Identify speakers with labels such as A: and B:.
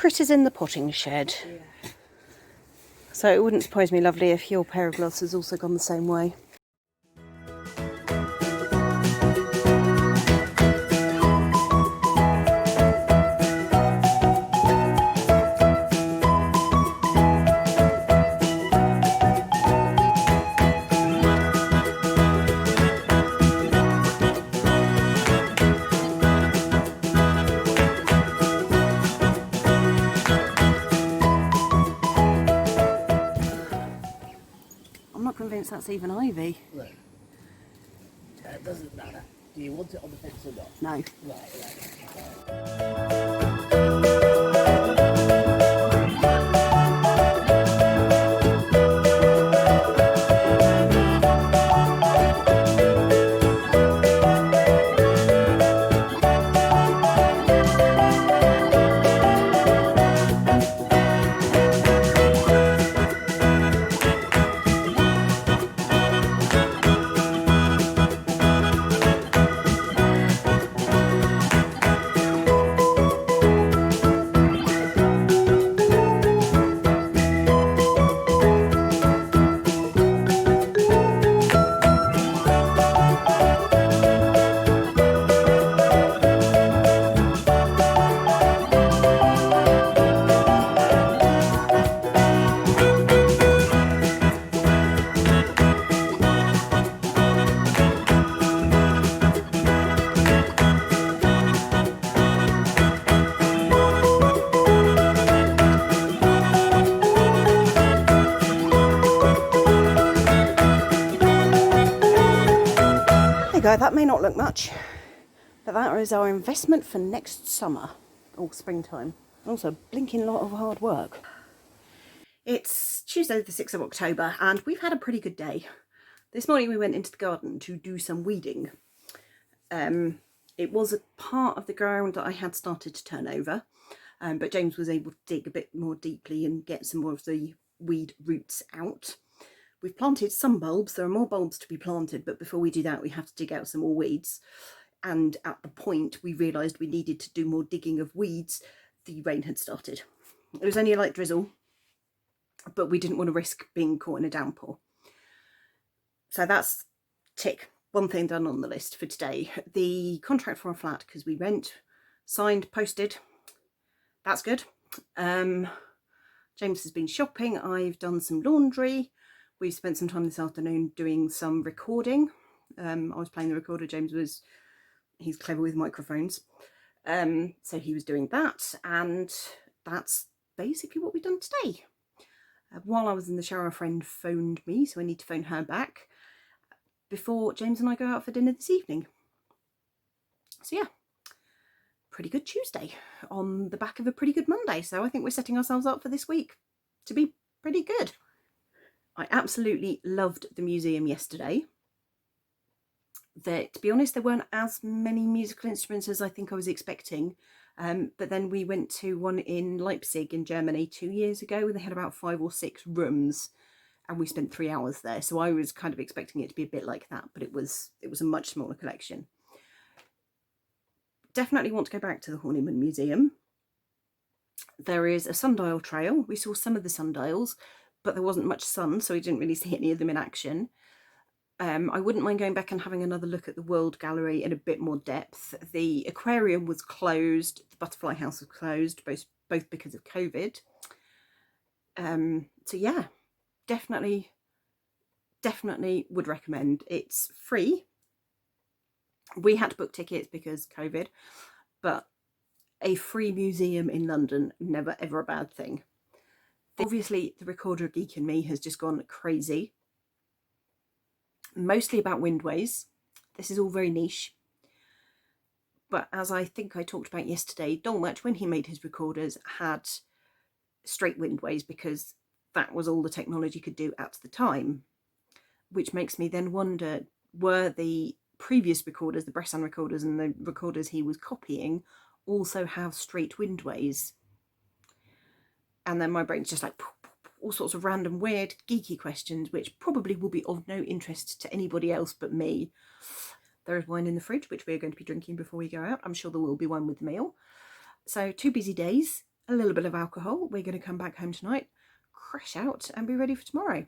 A: critters in the potting shed.
B: Yeah.
A: So it wouldn't surprise me, lovely, if your pair of gloves has also gone the same way. I'm not convinced that's even ivy.
B: Look. That doesn't matter. Do you want it on the fence or not?
A: No.
B: Right. That may not look much, but that is our investment for next summer or springtime. Also, a blinking lot of hard work. It's Tuesday the 6th of October and we've had a pretty good day. This morning we went into the garden to do some weeding. It was a part of the ground that I had started to turn over, but James was able to dig a bit more deeply and get some more of the weed roots out. We've planted some bulbs. There are more bulbs to be planted, but before we do that we have to dig out some more weeds. And at the point we realised we needed to do more digging of weeds, the rain had started. It was only a light drizzle, but we didn't want to risk being caught in a downpour. So that's tick, one thing done on the list for today. The contract for our flat, because we rent, signed, posted, that's good. James has been shopping, I've done some laundry. We spent some time this afternoon doing some recording. I was playing the recorder, he's clever with microphones. So he was doing that, and that's basically what we've done today. While I was in the shower, a friend phoned me, so I need to phone her back before James and I go out for dinner this evening. So yeah, pretty good Tuesday on the back of a pretty good Monday. So I think we're setting ourselves up for this week to be pretty good. I absolutely loved the museum yesterday. To be honest, there weren't as many musical instruments as I think I was expecting. But then we went to one in Leipzig in Germany 2 years ago. They had about 5 or 6 rooms and we spent 3 hours there. So I was kind of expecting it to be a bit like that, but it was a much smaller collection. Definitely want to go back to the Horniman Museum. There is a sundial trail. We saw some of the sundials, but there wasn't much sun, so we didn't really see any of them in action. I wouldn't mind going back and having another look at the World Gallery in a bit more depth. The aquarium was closed, the butterfly house was closed, both because of COVID. So yeah, definitely would recommend. It's free. We had to book tickets because COVID, but a free museum in London, never ever a bad thing. Obviously, the recorder geek in me has just gone crazy. Mostly about windways. This is all very niche. But as I think I talked about yesterday, Dolmetsch, when he made his recorders, had straight windways because that was all the technology could do at the time. Which makes me then wonder, were the previous recorders, the Bressan recorders and the recorders he was copying, also have straight windways? And then my brain's just like all sorts of random weird geeky questions which probably will be of no interest to anybody else but me. There is wine in the fridge which we are going to be drinking before we go out. I'm sure there will be one with the meal. So 2 busy days. a little bit of alcohol. We're going to come back home tonight, crash out and be ready for tomorrow.